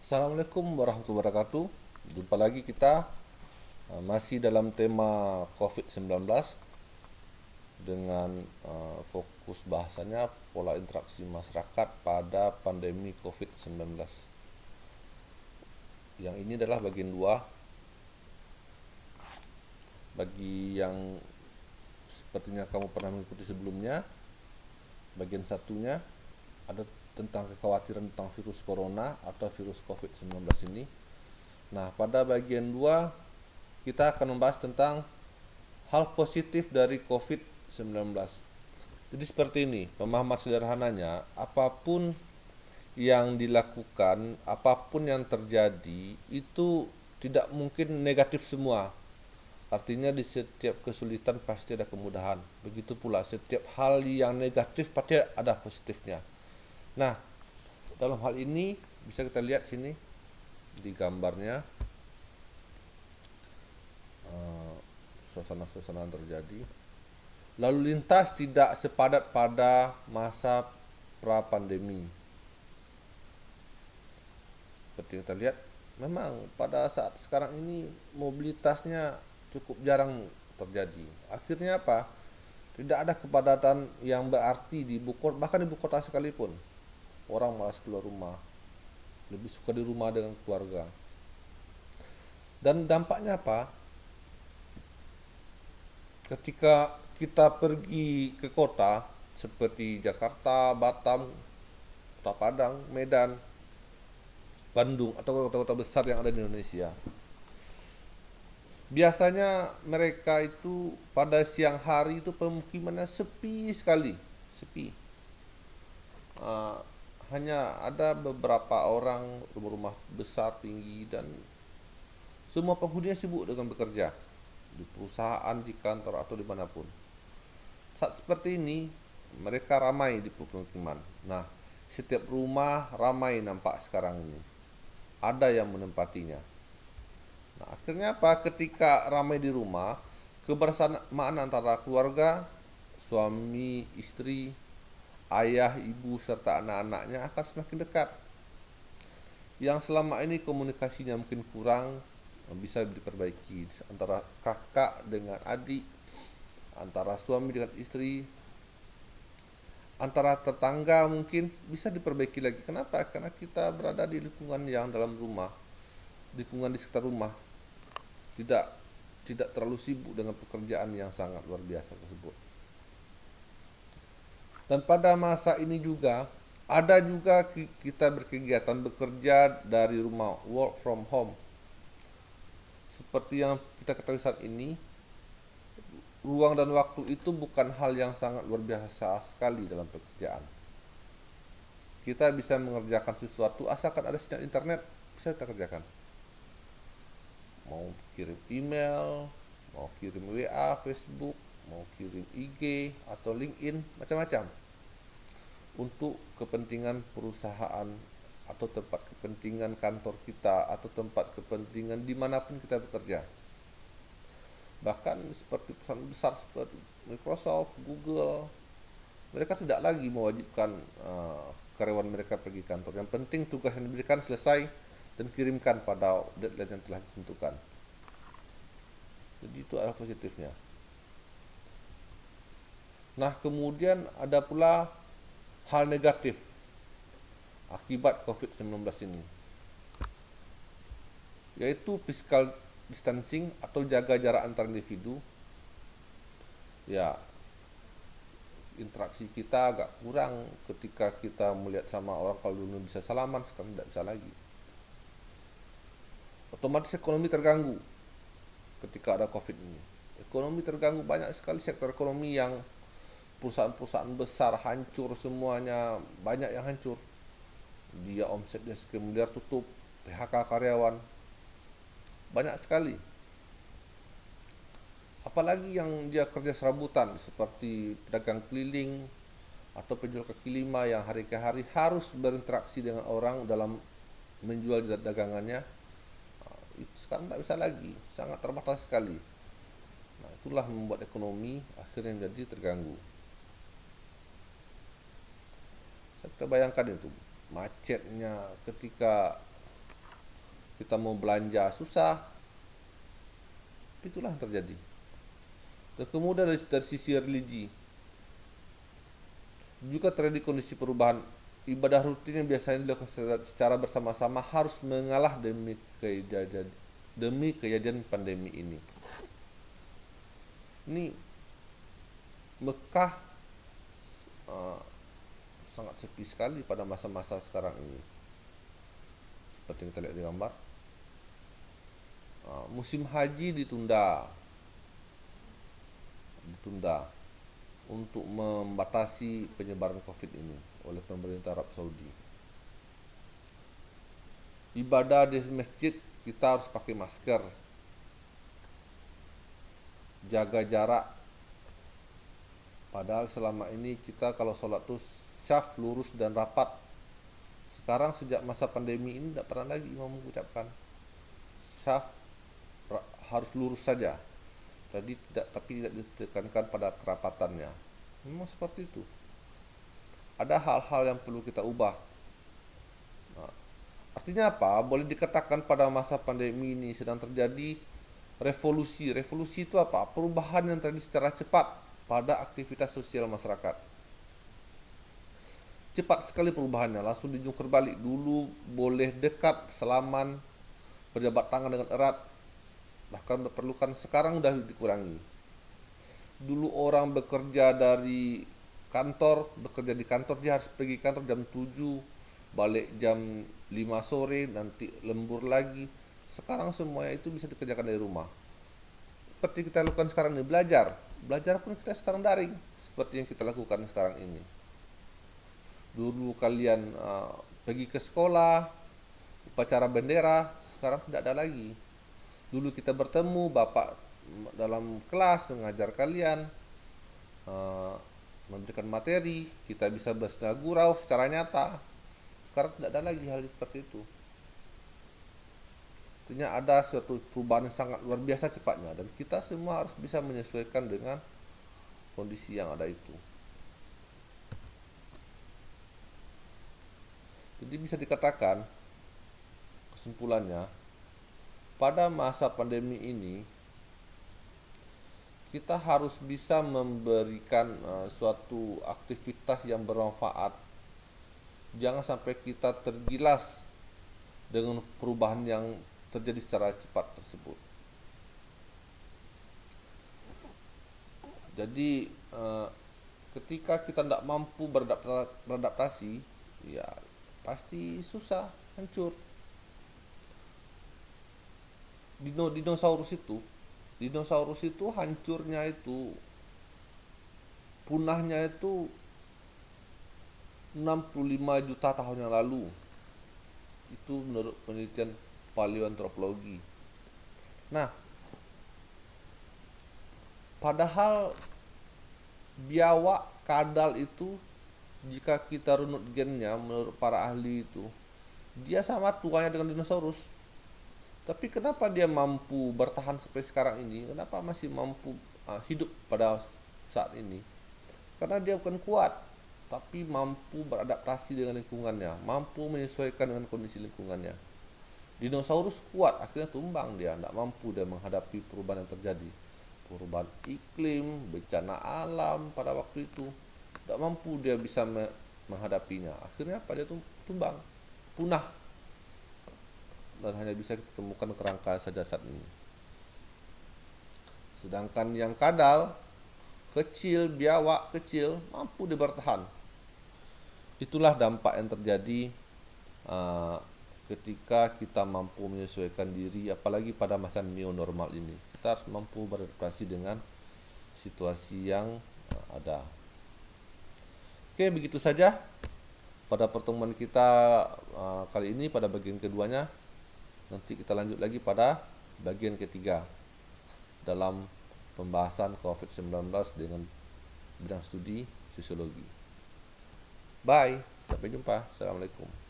Assalamualaikum warahmatullahi wabarakatuh. Jumpa lagi kita masih dalam tema COVID-19 dengan fokus bahasanya pola interaksi masyarakat pada pandemi COVID-19. Yang ini adalah bagian 2. Bagi yang sepertinya kamu pernah mengikuti sebelumnya, bagian satunya ada tentang kekhawatiran tentang virus corona atau virus COVID-19 ini. Nah, pada bagian 2 kita akan membahas tentang hal positif dari COVID-19. Jadi seperti ini, pemahaman sederhananya, apapun yang dilakukan, apapun yang terjadi, itu tidak mungkin negatif semua. Artinya di setiap kesulitan pasti ada kemudahan. Begitu pula setiap hal yang negatif pasti ada positifnya. Nah, dalam hal ini bisa kita lihat sini di gambarnya, suasana-suasana yang terjadi. Lalu lintas tidak sepadat pada masa pra-pandemi. Seperti yang kita lihat, memang pada saat sekarang ini mobilitasnya cukup jarang terjadi. Akhirnya apa? Tidak ada kepadatan yang berarti di ibu kota, bahkan di ibu kota sekalipun. Orang malas keluar rumah, lebih suka di rumah dengan keluarga. Dan dampaknya apa? Ketika kita pergi ke kota seperti Jakarta, Batam, Kota Padang, Medan, Bandung atau kota-kota besar yang ada di Indonesia. Biasanya mereka itu pada siang hari itu pemukimannya sepi sekali, sepi. Uh, Hanya ada beberapa orang, rumah-rumah besar tinggi, dan semua penghuninya sibuk dengan bekerja di perusahaan, di kantor atau dimanapun. Saat seperti ini mereka ramai di pemukiman. Nah, setiap rumah ramai nampak sekarang ini. Ada yang menempatinya. Nah, akhirnya apa? Ketika ramai di rumah, kebersamaan antara keluarga, suami, istri, ayah, ibu, serta anak-anaknya akan semakin dekat. Yang selama ini komunikasinya mungkin kurang, bisa diperbaiki antara kakak dengan adik, antara suami dengan istri, antara tetangga mungkin bisa diperbaiki lagi. Kenapa? Karena kita berada di lingkungan yang dalam rumah, lingkungan di sekitar rumah, tidak tidak terlalu sibuk dengan pekerjaan yang sangat luar biasa tersebut. Dan pada masa ini juga ada juga kita berkegiatan bekerja dari rumah, work from home. Seperti yang kita ketahui saat ini, ruang dan waktu itu bukan hal yang sangat luar biasa sekali dalam pekerjaan. Kita bisa mengerjakan sesuatu asalkan ada sinyal internet, bisa kita kerjakan. Mau kirim email, mau kirim WA, Facebook, mau kirim IG atau LinkedIn, macam-macam. Untuk kepentingan perusahaan atau tempat kepentingan kantor kita atau tempat kepentingan dimanapun kita bekerja. Bahkan seperti perusahaan besar seperti Microsoft, Google, mereka tidak lagi mewajibkan karyawan mereka pergi kantor. Yang penting tugas yang diberikan selesai dan kirimkan pada deadline yang telah ditentukan. Jadi itu adalah positifnya. Nah, kemudian ada pula hal negatif akibat COVID-19 ini, yaitu physical distancing atau jaga jarak antar individu. Ya, interaksi kita agak kurang ketika kita melihat sama orang. Kalau dulu bisa salaman, sekarang tidak bisa lagi. Otomatis ekonomi terganggu ketika ada COVID ini. Ekonomi terganggu, banyak sekali sektor ekonomi yang perusahaan-perusahaan besar hancur semuanya, banyak yang hancur. Dia omsetnya sekian miliar tutup, PHK karyawan, banyak sekali. Apalagi yang dia kerja serabutan seperti pedagang keliling atau penjual kaki lima yang hari ke hari harus berinteraksi dengan orang dalam menjual dagangannya. Itu sekarang tidak bisa lagi, sangat terbatas sekali. Nah, itulah membuat ekonomi akhirnya jadi terganggu. Kita bayangkan itu macetnya ketika kita mau belanja susah. Itulah yang terjadi. Dan kemudian dari sisi religi juga terjadi kondisi perubahan. Ibadah rutin yang biasanya dilakukan secara bersama-sama harus mengalah demi kejadian pandemi ini. Ini Mekah sangat sepi sekali pada masa-masa sekarang ini. Seperti yang kita lihat di gambar. Musim haji ditunda untuk membatasi penyebaran COVID ini oleh pemerintah Arab Saudi. Ibadah di masjid kita harus pakai masker, jaga jarak. Padahal selama ini kita kalau sholat tuh syaf lurus dan rapat. Sekarang sejak masa pandemi ini tidak pernah lagi imam mengucapkan syaf harus lurus saja. Tapi tidak ditekankan pada kerapatannya. Memang seperti itu. Ada hal-hal yang perlu kita ubah. Artinya apa? Boleh dikatakan pada masa pandemi ini sedang terjadi revolusi. Revolusi itu apa? Perubahan yang terjadi secara cepat pada aktivitas sosial masyarakat. Cepat sekali perubahannya, langsung dijungkir balik. Dulu boleh dekat, salaman, berjabat tangan dengan erat, bahkan berpelukan, sekarang udah dikurangi. Dulu orang bekerja di kantor dia harus pergi kantor jam 7, balik jam 5 sore, nanti lembur lagi. Sekarang semuanya itu bisa dikerjakan dari rumah. Seperti kita lakukan sekarang ini, belajar pun kita sekarang daring, seperti yang kita lakukan sekarang ini. Dulu kalian pergi ke sekolah, upacara bendera, sekarang tidak ada lagi. Dulu kita bertemu, bapak dalam kelas mengajar kalian, memberikan materi, kita bisa bersenda gurau secara nyata. Sekarang tidak ada lagi hal seperti itu. Artinya ada suatu perubahan yang sangat luar biasa cepatnya, dan kita semua harus bisa menyesuaikan dengan kondisi yang ada itu. Jadi bisa dikatakan kesimpulannya, pada masa pandemi ini kita harus bisa memberikan suatu aktivitas yang bermanfaat. Jangan sampai kita tergilas dengan perubahan yang terjadi secara cepat tersebut. Jadi ketika kita tidak mampu beradaptasi, ya pasti susah, hancur. Dinosaurus itu hancurnya itu, punahnya itu 65 juta tahun yang lalu. Itu menurut penelitian paleoantropologi. Nah, padahal biawak kadal itu, jika kita runut gennya menurut para ahli itu, dia sama tuanya dengan dinosaurus. Tapi kenapa dia mampu bertahan sampai sekarang ini? Kenapa masih mampu hidup pada saat ini? Karena dia bukan kuat, tapi mampu beradaptasi dengan lingkungannya, mampu menyesuaikan dengan kondisi lingkungannya. Dinosaurus kuat, akhirnya tumbang dia, tidak mampu dia menghadapi perubahan yang terjadi. Perubahan iklim, bencana alam pada waktu itu, tidak mampu dia bisa menghadapinya. Akhirnya apa? Dia tumbang, punah. Dan hanya bisa kita temukan kerangka saja saat ini. Sedangkan yang kadal, kecil, biawak kecil, mampu dia bertahan. Itulah dampak yang terjadi ketika kita mampu menyesuaikan diri, apalagi pada masa new normal ini. Kita harus mampu beradaptasi dengan situasi yang ada. Oke, begitu saja pada pertemuan kita kali ini pada bagian keduanya. Nanti kita lanjut lagi pada bagian ketiga dalam pembahasan COVID-19 dengan bidang studi sosiologi. Bye, sampai jumpa. Assalamualaikum.